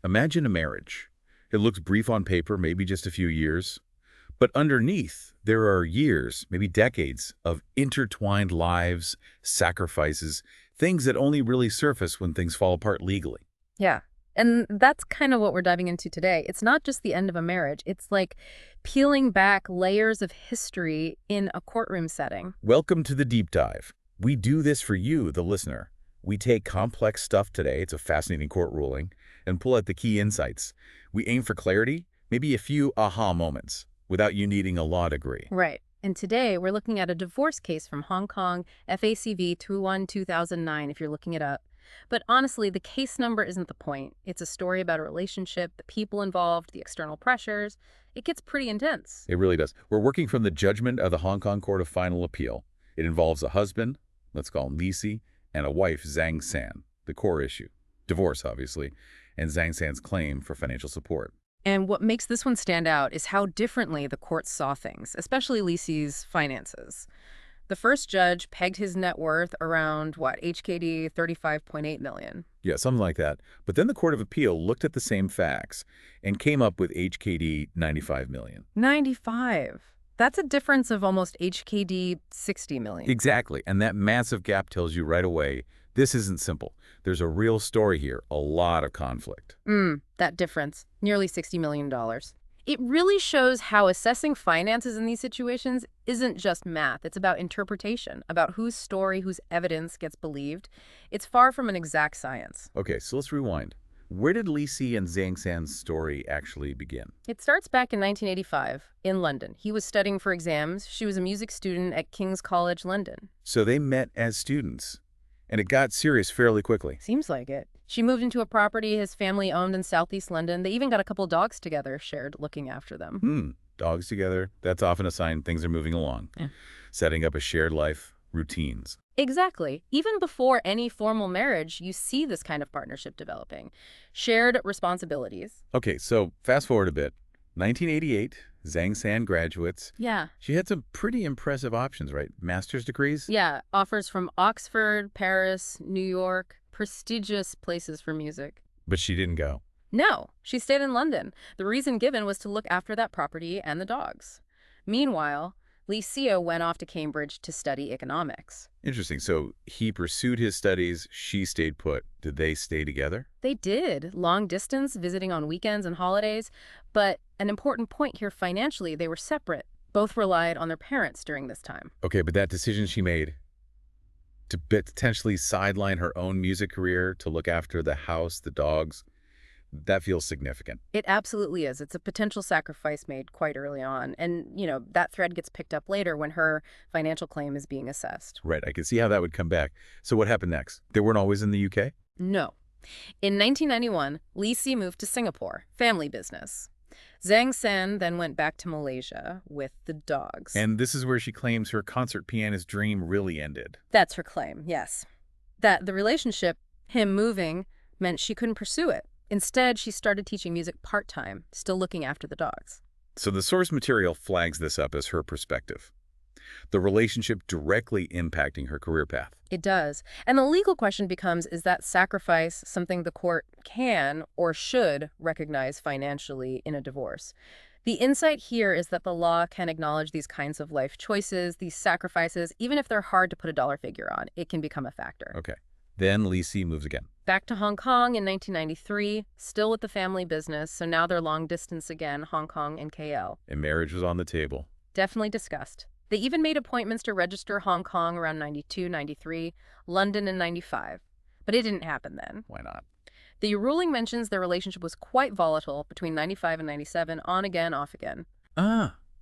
Imagine a marriage. It looks brief on paper, maybe just a few years. But underneath, there are years, maybe decades, of intertwined lives, sacrifices, things that only really surface when things fall apart legally. Yeah. And that's kind of what we're diving into today. It's not just the end of a marriage. It's like peeling back layers of history in a courtroom setting. Welcome to the deep dive. We do this for you, the listener. We take complex stuff today, it's a fascinating court ruling, and pull out the key insights. We aim for clarity, maybe a few aha moments, without you needing a law degree. Right. And today we're looking at a divorce case from Hong Kong, FACV 21-2009, if you're looking it up. But honestly, the case number isn't the point. It's a story about a relationship, the people involved, the external pressures. It gets pretty intense. It really does. We're working from the judgment of the Hong Kong Court of Final Appeal. It involves a husband, let's call him Nisi, and a wife, Zhang San, the core issue. Divorce, obviously, and Zhang San's claim for financial support. And what makes this one stand out is how differently the court saw things, especially Lisi's finances. The first judge pegged his net worth around, HKD 35.8 million. Yeah, something like that. But then the Court of Appeal looked at the same facts and came up with HKD 95 million. 95. That's a difference of almost HKD 60 million. Exactly, and that massive gap tells you right away, this isn't simple. There's a real story here, a lot of conflict. That difference, nearly $60 million. It really shows how assessing finances in these situations isn't just math. It's about interpretation, about whose story, whose evidence gets believed. It's far from an exact science. Okay, so let's rewind. Where did Lisi and Zhang San's story actually begin? It starts back in 1985 in London. He was studying for exams. She was a music student at King's College, London. So they met as students, and it got serious fairly quickly. Seems like it. She moved into a property his family owned in Southeast London. They even got a couple dogs together, shared looking after them. Dogs together, that's often a sign things are moving along. Yeah. Setting up a shared life, routines. Exactly. Even before any formal marriage, you see this kind of partnership developing. Shared responsibilities. Okay, so fast forward a bit. 1988, Zhang San graduates. Yeah. She had some pretty impressive options, right? Master's degrees? Yeah. Offers from Oxford, Paris, New York, prestigious places for music. But she didn't go. No, she stayed in London. The reason given was to look after that property and the dogs. Meanwhile, Licio went off to Cambridge to study economics. Interesting. So he pursued his studies, she stayed put. Did they stay together? They did, long distance, visiting on weekends and holidays. But an important point here financially, they were separate. Both relied on their parents during this time. Okay, but that decision she made to potentially sideline her own music career, to look after the house, the dogs, that feels significant. It absolutely is. It's a potential sacrifice made quite early on. And, that thread gets picked up later when her financial claim is being assessed. Right, I can see how that would come back. So what happened next? They weren't always in the UK? No. In 1991, Lisi moved to Singapore, family business. Zhang San then went back to Malaysia with the dogs. And this is where she claims her concert pianist dream really ended. That's her claim, yes. That the relationship, him moving, meant she couldn't pursue it. Instead, she started teaching music part-time, still looking after the dogs. So the source material flags this up as her perspective. The relationship directly impacting her career path. It does. And the legal question becomes, is that sacrifice something the court can or should recognize financially in a divorce? The insight here is that the law can acknowledge these kinds of life choices, these sacrifices, even if they're hard to put a dollar figure on. It can become a factor. Okay. Then Lisi moves again. Back to Hong Kong in 1993, still with the family business, so now they're long distance again, Hong Kong and KL. And marriage was on the table. Definitely discussed. They even made appointments to register Hong Kong around 92, 93, London in 95. But it didn't happen then. Why not? The ruling mentions their relationship was quite volatile between 95 and 97, on again, off again.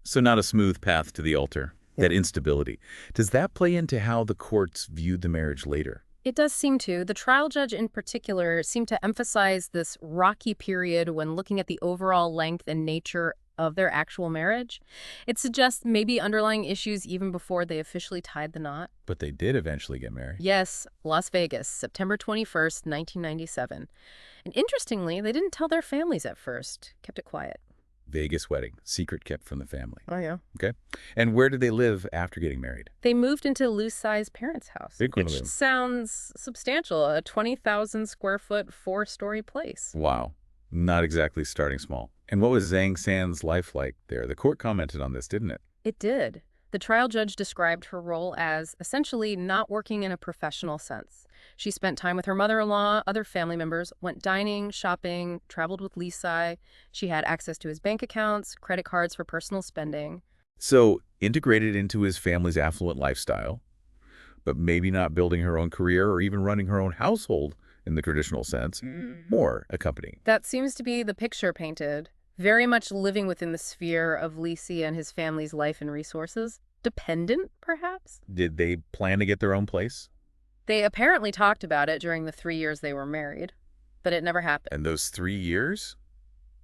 So not a smooth path to the altar. That instability. Does that play into how the courts viewed the marriage later? It does seem to. The trial judge in particular seemed to emphasize this rocky period when looking at the overall length and nature of their actual marriage. It suggests maybe underlying issues even before they officially tied the knot. But they did eventually get married. Yes, Las Vegas, September 21st, 1997. And interestingly, they didn't tell their families at first, kept it quiet. Vegas wedding, secret kept from the family. Oh, yeah. Okay. And where did they live after getting married? They moved into Lu Sai's parents' house, Big one of which them. sounds substantial, a 20,000 square foot, 4-story place. Wow. Not exactly starting small. And what was Zhang San's life like there? The court commented on this, didn't it? It did. The trial judge described her role as essentially not working in a professional sense. She spent time with her mother-in-law, other family members, went dining, shopping, traveled with Lisi. She had access to his bank accounts, credit cards for personal spending. So, integrated into his family's affluent lifestyle, but maybe not building her own career or even running her own household in the traditional sense, or accompanying. That seems to be the picture painted. Very much living within the sphere of Lisi and his family's life and resources. Dependent, perhaps? Did they plan to get their own place? They apparently talked about it during the 3 years they were married, but it never happened. And those 3 years?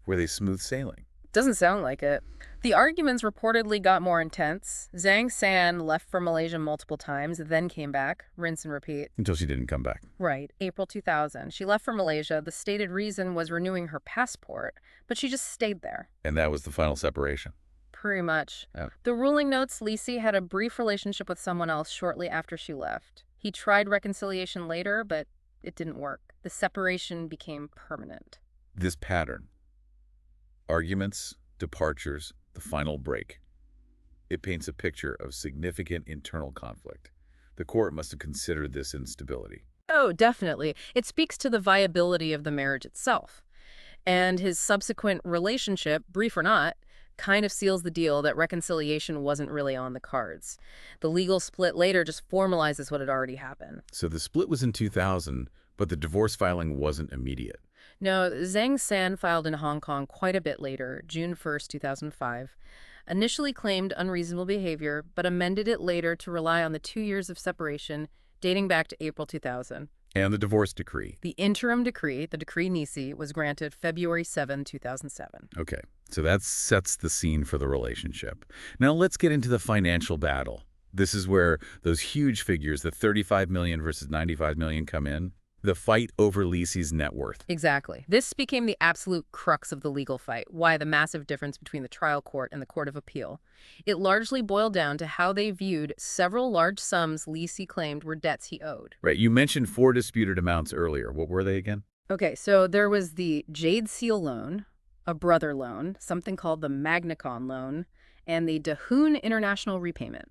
Were they smooth sailing? Doesn't sound like it. The arguments reportedly got more intense. Zhang San left for Malaysia multiple times, then came back. Rinse and repeat. Until she didn't come back. Right, April 2000. She left for Malaysia. The stated reason was renewing her passport, but she just stayed there. And that was the final separation. Pretty much. Yeah. The ruling notes Lisi had a brief relationship with someone else shortly after she left. He tried reconciliation later, but it didn't work. The separation became permanent. This pattern, arguments, departures, the final break, it paints a picture of significant internal conflict. The court must have considered this instability. Oh, definitely. It speaks to the viability of the marriage itself. And his subsequent relationship, brief or not, kind of seals the deal that reconciliation wasn't really on the cards. The legal split later just formalizes what had already happened. So the split was in 2000, but the divorce filing wasn't immediate. No, Zhang San filed in Hong Kong quite a bit later, June 1st, 2005. Initially claimed unreasonable behavior, but amended it later to rely on the 2 years of separation dating back to April 2000. And the divorce decree. The interim decree, the decree nisi, was granted February 7, 2007. Okay, so that sets the scene for the relationship. Now let's get into the financial battle. This is where those huge figures, the 35 million versus 95 million, come in. The fight over Lisi's net worth. Exactly. This became the absolute crux of the legal fight, why the massive difference between the trial court and the Court of Appeal. It largely boiled down to how they viewed several large sums Lisi claimed were debts he owed. Right, you mentioned 4 disputed amounts earlier. What were they again? Okay, so there was the Jade Seal loan, a brother loan, something called the Magnacon loan, and the Dahoon International repayment.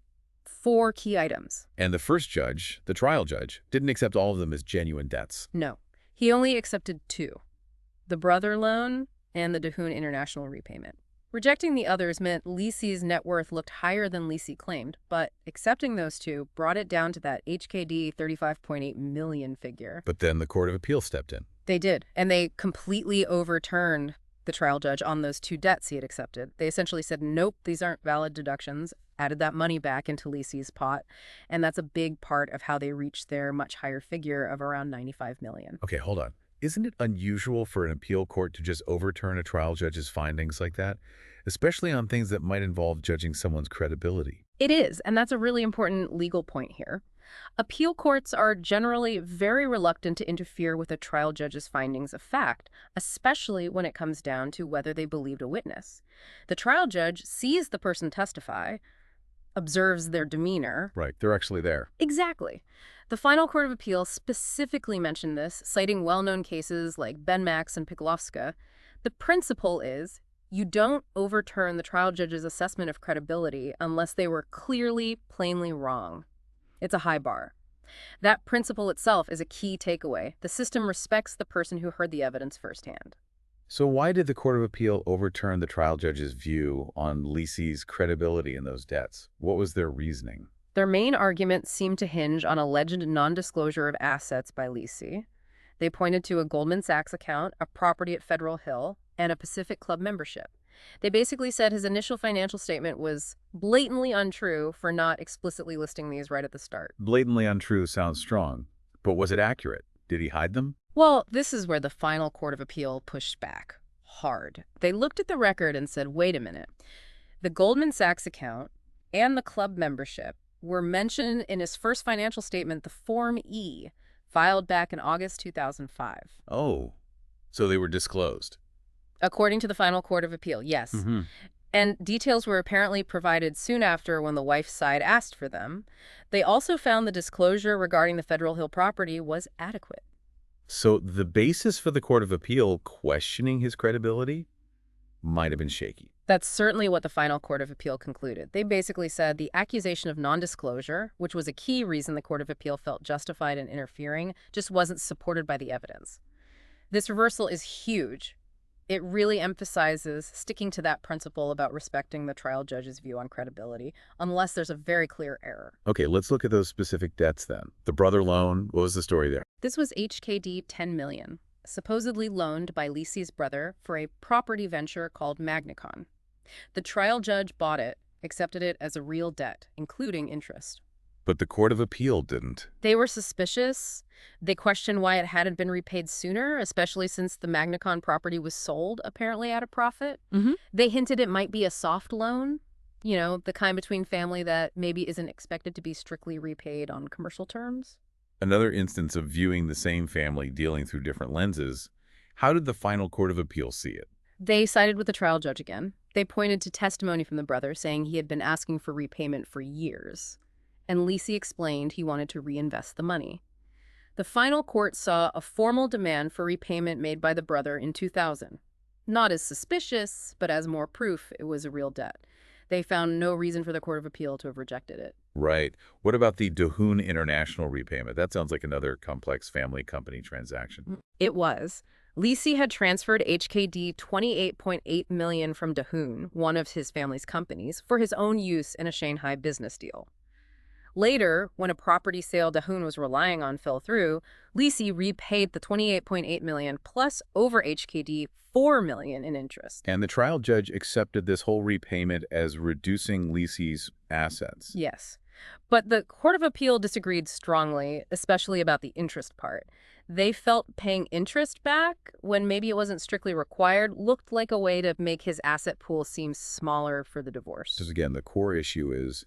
4 key items. And the first judge, the trial judge, didn't accept all of them as genuine debts. No, he only accepted 2, the brother loan and the Dahoon International repayment. Rejecting the others meant Lisi's net worth looked higher than Lisi claimed, but accepting those 2 brought it down to that HKD 35.8 million figure. But then the Court of Appeal stepped in. They did, and they completely overturned the trial judge on those 2 debts he had accepted. They essentially said, nope, these aren't valid deductions, added that money back into Lisi's pot, and that's a big part of how they reached their much higher figure of around 95 million. Okay, hold on. Isn't it unusual for an appeal court to just overturn a trial judge's findings like that, especially on things that might involve judging someone's credibility? It is, and that's a really important legal point here. Appeal courts are generally very reluctant to interfere with a trial judge's findings of fact, especially when it comes down to whether they believed a witness. The trial judge sees the person testify, observes their demeanor. Right, they're actually there. Exactly. The final Court of Appeal specifically mentioned this, citing well-known cases like Ben Max and Piklovska. The principle is you don't overturn the trial judge's assessment of credibility unless they were clearly, plainly wrong. It's a high bar. That principle itself is a key takeaway. The system respects the person who heard the evidence firsthand. So why did the Court of Appeal overturn the trial judge's view on Lisi's credibility in those debts? What was their reasoning? Their main argument seemed to hinge on alleged non-disclosure of assets by Lisi. They pointed to a Goldman Sachs account, a property at Federal Hill, and a Pacific Club membership. They basically said his initial financial statement was blatantly untrue for not explicitly listing these right at the start. Blatantly untrue sounds strong, but was it accurate? Did he hide them? Well, this is where the final Court of Appeal pushed back hard. They looked at the record and said, wait a minute. The Goldman Sachs account and the club membership were mentioned in his first financial statement, the Form E, filed back in August 2005. Oh, so they were disclosed. According to the final Court of Appeal, yes. And details were apparently provided soon after when the wife's side asked for them. They also found the disclosure regarding the Federal Hill property was adequate. So the basis for the Court of Appeal questioning his credibility might have been shaky. That's certainly what the final Court of Appeal concluded. They basically said the accusation of non-disclosure, which was a key reason the Court of Appeal felt justified in interfering, just wasn't supported by the evidence. This reversal is huge. It really emphasizes sticking to that principle about respecting the trial judge's view on credibility, unless there's a very clear error. Okay, let's look at those specific debts then. The brother loan, what was the story there? This was HKD 10 million, supposedly loaned by Lisi's brother for a property venture called Magnicon. The trial judge bought it, accepted it as a real debt, including interest. But the Court of Appeal didn't. They were suspicious. They questioned why it hadn't been repaid sooner, especially since the Magnicon property was sold, apparently at a profit. They hinted it might be a soft loan, the kind between family that maybe isn't expected to be strictly repaid on commercial terms. Another instance of viewing the same family dealing through different lenses. How did the final Court of Appeal see it? They sided with the trial judge again. They pointed to testimony from the brother saying he had been asking for repayment for years. And Lisi explained he wanted to reinvest the money. The final court saw a formal demand for repayment made by the brother in 2000. Not as suspicious, but as more proof it was a real debt. They found no reason for the Court of Appeal to have rejected it. Right. What about the Dahoon International repayment? That sounds like another complex family company transaction. It was. Lisi had transferred HKD 28.8 million from Dahoon, one of his family's companies, for his own use in a Shanghai business deal. Later, when a property sale Dahoon was relying on fell through, Lisi repaid the 28.8 million plus over HKD 4 million in interest. And the trial judge accepted this whole repayment as reducing Lisi's assets. Yes. But the Court of Appeal disagreed strongly, especially about the interest part. They felt paying interest back, when maybe it wasn't strictly required, looked like a way to make his asset pool seem smaller for the divorce. Because again, the core issue is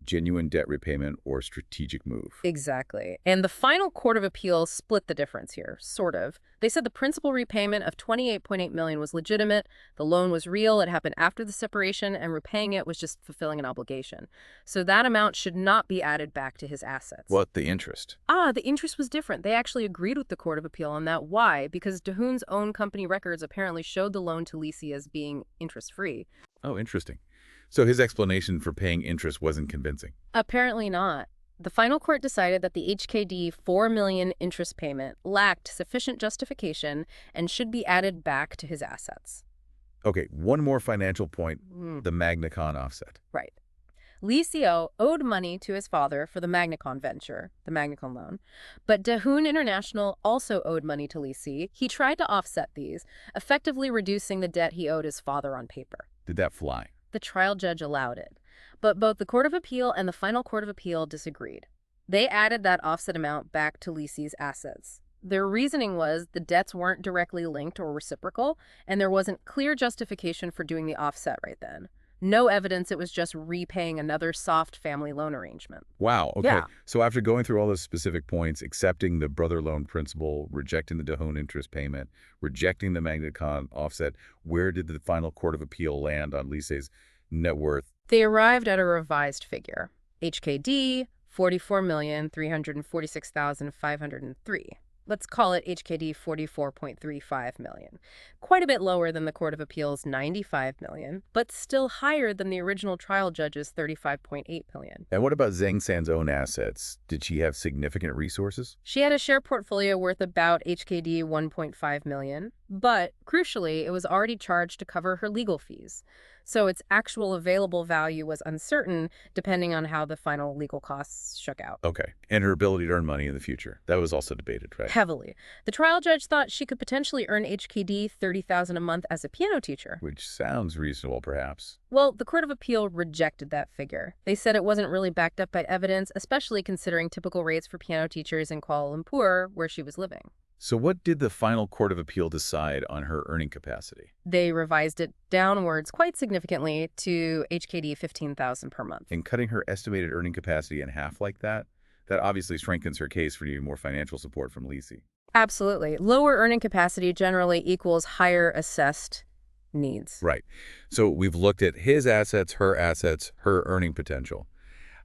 genuine debt repayment or strategic move. Exactly. And the final Court of Appeal split the difference here, sort of. They said the principal repayment of 28.8 million was legitimate, the loan was real, it happened after the separation, and repaying it was just fulfilling an obligation. So that amount should not be added back to his assets. What, the interest? The interest was different. They actually agreed with the Court of Appeal on that. Why? Because Dahoon's own company records apparently showed the loan to Lisi as being interest-free. Oh, interesting. So his explanation for paying interest wasn't convincing. Apparently not. The final court decided that the HKD 4 million interest payment lacked sufficient justification and should be added back to his assets. Okay, one more financial point, the Magnicon offset. Right. Lisi owed money to his father for the Magnicon venture, the Magnicon loan, but Dahoon International also owed money to Lisi. He tried to offset these, effectively reducing the debt he owed his father on paper. Did that fly? The trial judge allowed it. But both the Court of Appeal and the final Court of Appeal disagreed. They added that offset amount back to Lisi's assets. Their reasoning was the debts weren't directly linked or reciprocal, and there wasn't clear justification for doing the offset right then. No evidence, it was just repaying another soft family loan arrangement. Wow, okay. Yeah. So after going through all those specific points, accepting the brother loan principle, rejecting the Dahoon interest payment, rejecting the Magnicon offset, where did the final Court of Appeal land on Lisi's net worth? They arrived at a revised figure. HKD 44,346,503. Let's call it HKD 44.35 million. Quite a bit lower than the Court of Appeal's 95 million, but still higher than the original trial judge's 35.8 million. And what about Zhang San's own assets? Did she have significant resources? She had a share portfolio worth about HKD 1.5 million, but crucially, it was already charged to cover her legal fees. So its actual available value was uncertain, depending on how the final legal costs shook out. Okay. And her ability to earn money in the future. That was also debated, right? Heavily. The trial judge thought she could potentially earn HKD 30,000 a month as a piano teacher. Which sounds reasonable, perhaps. Well, the Court of Appeal rejected that figure. They said it wasn't really backed up by evidence, especially considering typical rates for piano teachers in Kuala Lumpur, where she was living. So what did the final Court of Appeal decide on her earning capacity? They revised it downwards quite significantly to HKD 15,000 per month. And cutting her estimated earning capacity in half like that obviously strengthens her case for needing more financial support from Lisi. Absolutely. Lower earning capacity generally equals higher assessed needs. Right. So we've looked at his assets, her earning potential.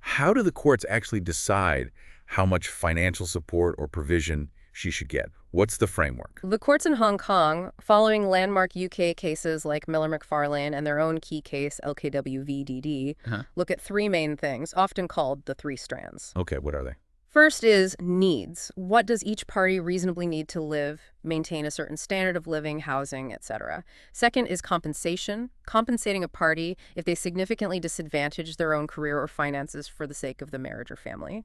How do the courts actually decide how much financial support or provision she should get? What's the framework? The courts in Hong Kong, following landmark UK cases like Miller McFarlane and their own key case, LKWVDD, Huh? look at three main things, often called the three strands. Okay, what are they? First is needs. What does each party reasonably need to live, maintain a certain standard of living, housing, etc.? Second is compensation, compensating a party if they significantly disadvantage their own career or finances for the sake of the marriage or family.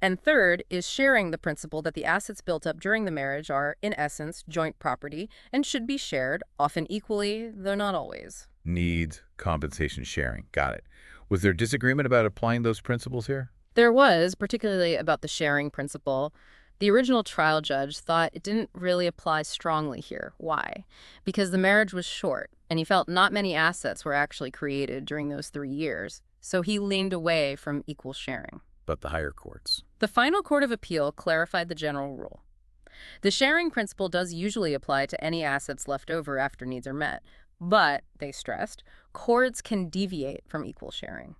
And third is sharing, the principle that the assets built up during the marriage are, in essence, joint property and should be shared, often equally, though not always. Needs, compensation, sharing. Got it. Was there disagreement about applying those principles here? There was, particularly about the sharing principle. The original trial judge thought it didn't really apply strongly here. Why? Because the marriage was short, and he felt not many assets were actually created during those 3 years, so he leaned away from equal sharing. But the higher courts. The final court of appeal clarified the general rule. The sharing principle does usually apply to any assets left over after needs are met, but, they stressed, courts can deviate from equal sharing.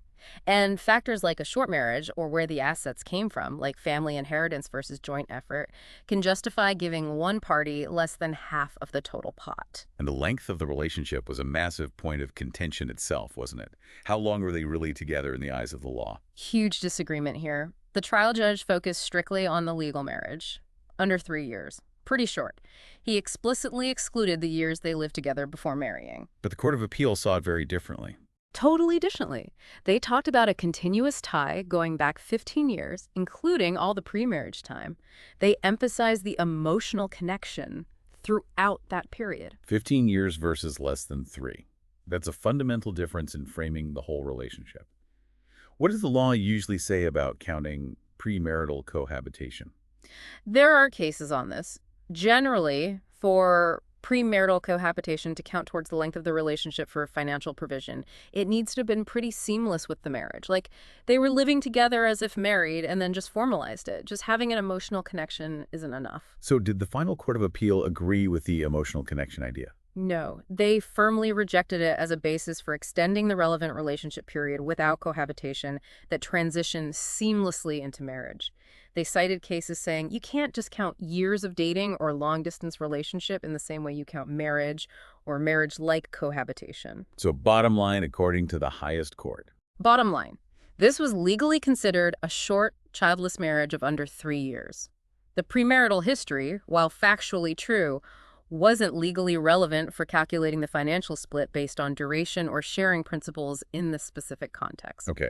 And factors like a short marriage or where the assets came from, like family inheritance versus joint effort, can justify giving one party less than half of the total pot. And the length of the relationship was a massive point of contention itself, wasn't it? How long were they really together in the eyes of the law? Huge disagreement here. The trial judge focused strictly on the legal marriage, under 3 years. Pretty short. He explicitly excluded the years they lived together before marrying. But the Court of Appeal saw it very differently. Totally differently. They talked about a continuous tie going back 15 years, including all the pre-marriage time. They emphasized the emotional connection throughout that period. 15 years versus less than 3. That's a fundamental difference in framing the whole relationship. What does the law usually say about counting premarital cohabitation? There are cases on this. Generally, for premarital cohabitation to count towards the length of the relationship for financial provision, it needs to have been pretty seamless with the marriage. Like, they were living together as if married and then just formalized it. Just having an emotional connection isn't enough. So did the final Court of Appeal agree with the emotional connection idea? No, they firmly rejected it as a basis for extending the relevant relationship period without cohabitation that transitioned seamlessly into marriage. They cited cases saying you can't just count years of dating or long-distance relationship in the same way you count marriage or marriage-like cohabitation. So bottom line, according to the highest court. Bottom line, this was legally considered a short, childless marriage of under 3 years. The premarital history, while factually true, wasn't legally relevant for calculating the financial split based on duration or sharing principles in this specific context. Okay.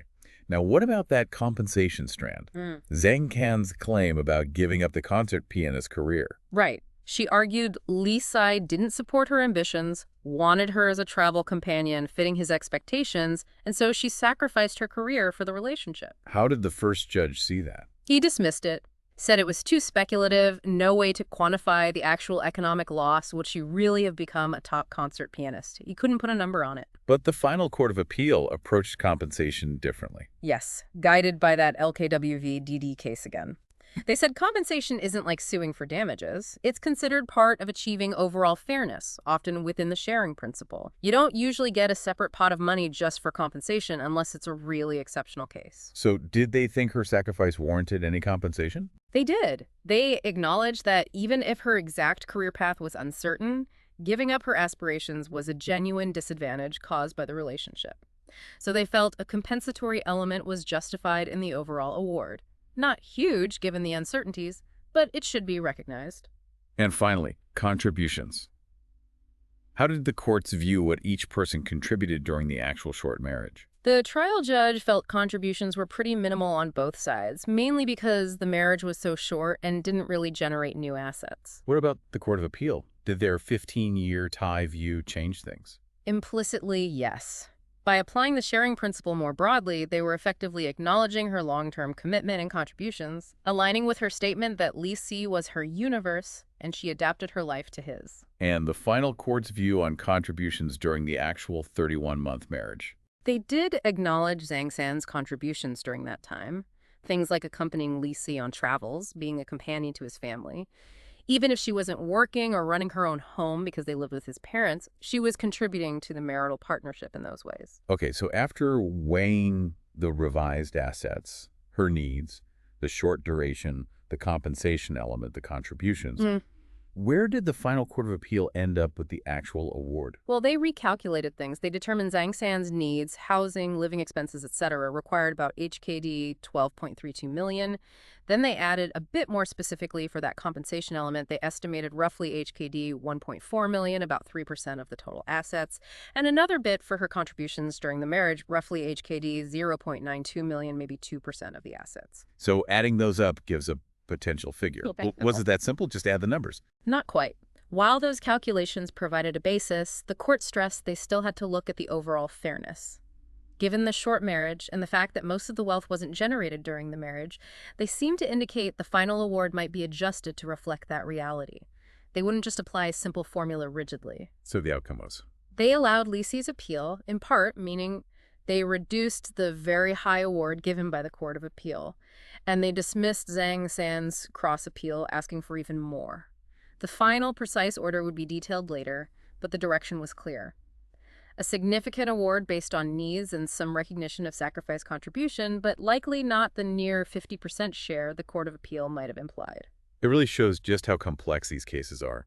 Now, what about that compensation strand? Zhang Can's claim about giving up the concert pianist career. Right. She argued Li Sai didn't support her ambitions, wanted her as a travel companion, fitting his expectations, and so she sacrificed her career for the relationship. How did the first judge see that? He dismissed it, said it was too speculative, no way to quantify the actual economic loss. Would she really have become a top concert pianist? He couldn't put a number on it. But the final Court of Appeal approached compensation differently. Yes, guided by that LKWV-DD case again. They said compensation isn't like suing for damages. It's considered part of achieving overall fairness, often within the sharing principle. You don't usually get a separate pot of money just for compensation unless it's a really exceptional case. So did they think her sacrifice warranted any compensation? They did. They acknowledged that even if her exact career path was uncertain, giving up her aspirations was a genuine disadvantage caused by the relationship. So they felt a compensatory element was justified in the overall award. Not huge given the uncertainties, but it should be recognized. And finally, contributions. How did the courts view what each person contributed during the actual short marriage? The trial judge felt contributions were pretty minimal on both sides, mainly because the marriage was so short and didn't really generate new assets. What about the Court of Appeal? Did their 15-year tie view change things? Implicitly, yes. By applying the sharing principle more broadly, they were effectively acknowledging her long-term commitment and contributions, aligning with her statement that Li Si was her universe and she adapted her life to his. And the final court's view on contributions during the actual 31-month marriage. They did acknowledge Zhang San's contributions during that time, things like accompanying Li Si on travels, being a companion to his family. Even if she wasn't working or running her own home because they lived with his parents, she was contributing to the marital partnership in those ways. Okay, so after weighing the revised assets, her needs, the short duration, the compensation element, the contributions. Mm. Where did the final Court of Appeal end up with the actual award? Well, they recalculated things. They determined Zhang San's needs, housing, living expenses, etc., required about HKD 12.32 million. Then they added a bit more specifically for that compensation element. They estimated roughly HKD 1.4 million, about 3% of the total assets, and another bit for her contributions during the marriage, roughly HKD 0.92 million, maybe 2% of the assets. So adding those up gives a potential figure. Okay. Was it that simple? Just add the numbers. Not quite. While those calculations provided a basis, the court stressed they still had to look at the overall fairness. Given the short marriage and the fact that most of the wealth wasn't generated during the marriage, they seemed to indicate the final award might be adjusted to reflect that reality. They wouldn't just apply a simple formula rigidly. So the outcome was? They allowed Lisi's appeal, in part, meaning they reduced the very high award given by the Court of Appeal, and they dismissed Zhang San's cross appeal, asking for even more. The final precise order would be detailed later, but the direction was clear. A significant award based on needs and some recognition of sacrifice contribution, but likely not the near 50% share the Court of Appeal might have implied. It really shows just how complex these cases are.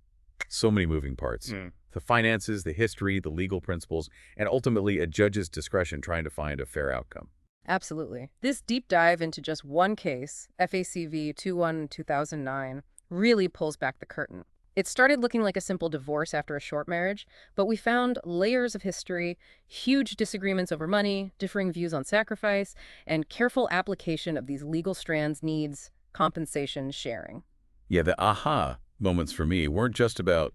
So many moving parts. The finances, the history, the legal principles, and ultimately a judge's discretion trying to find a fair outcome. Absolutely. This deep dive into just one case, FACV 21-2009, really pulls back the curtain. It started looking like a simple divorce after a short marriage, but we found layers of history, huge disagreements over money, differing views on sacrifice, and careful application of these legal strands, needs, compensation, sharing. Yeah, the aha moments for me weren't just about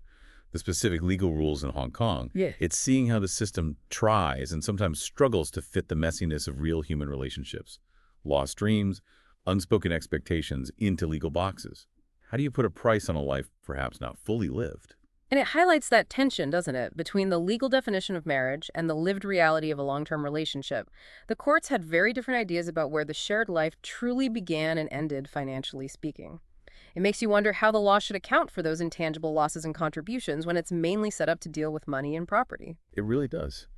the specific legal rules in Hong Kong. Yeah. It's seeing how the system tries and sometimes struggles to fit the messiness of real human relationships, lost dreams, unspoken expectations into legal boxes. How do you put a price on a life perhaps not fully lived? And it highlights that tension, doesn't it, between the legal definition of marriage and the lived reality of a long-term relationship. The courts had very different ideas about where the shared life truly began and ended, financially speaking. It makes you wonder how the law should account for those intangible losses and contributions when it's mainly set up to deal with money and property. It really does.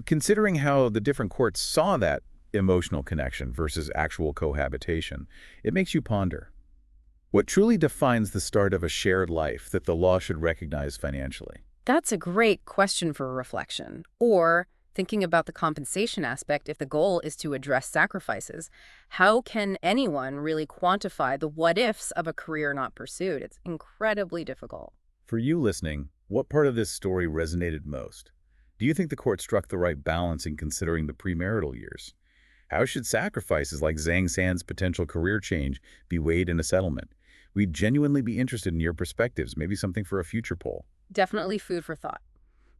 Considering how the different courts saw that emotional connection versus actual cohabitation, it makes you ponder. What truly defines the start of a shared life that the law should recognize financially? That's a great question for reflection. Or, thinking about the compensation aspect, if the goal is to address sacrifices, how can anyone really quantify the what-ifs of a career not pursued? It's incredibly difficult. For you listening, what part of this story resonated most? Do you think the court struck the right balance in considering the premarital years? How should sacrifices like Zhang San's potential career change be weighed in a settlement? We'd genuinely be interested in your perspectives, maybe something for a future poll. Definitely food for thought.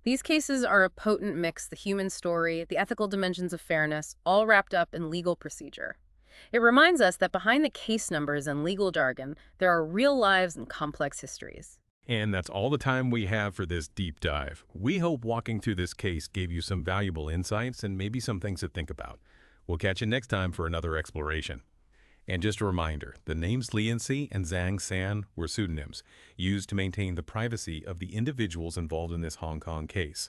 These cases are a potent mix, the human story, the ethical dimensions of fairness, all wrapped up in legal procedure. It reminds us that behind the case numbers and legal jargon, there are real lives and complex histories. And that's all the time we have for this deep dive. We hope walking through this case gave you some valuable insights and maybe some things to think about. We'll catch you next time for another exploration. And just a reminder, the names Lianci and Zhang San were pseudonyms used to maintain the privacy of the individuals involved in this Hong Kong case.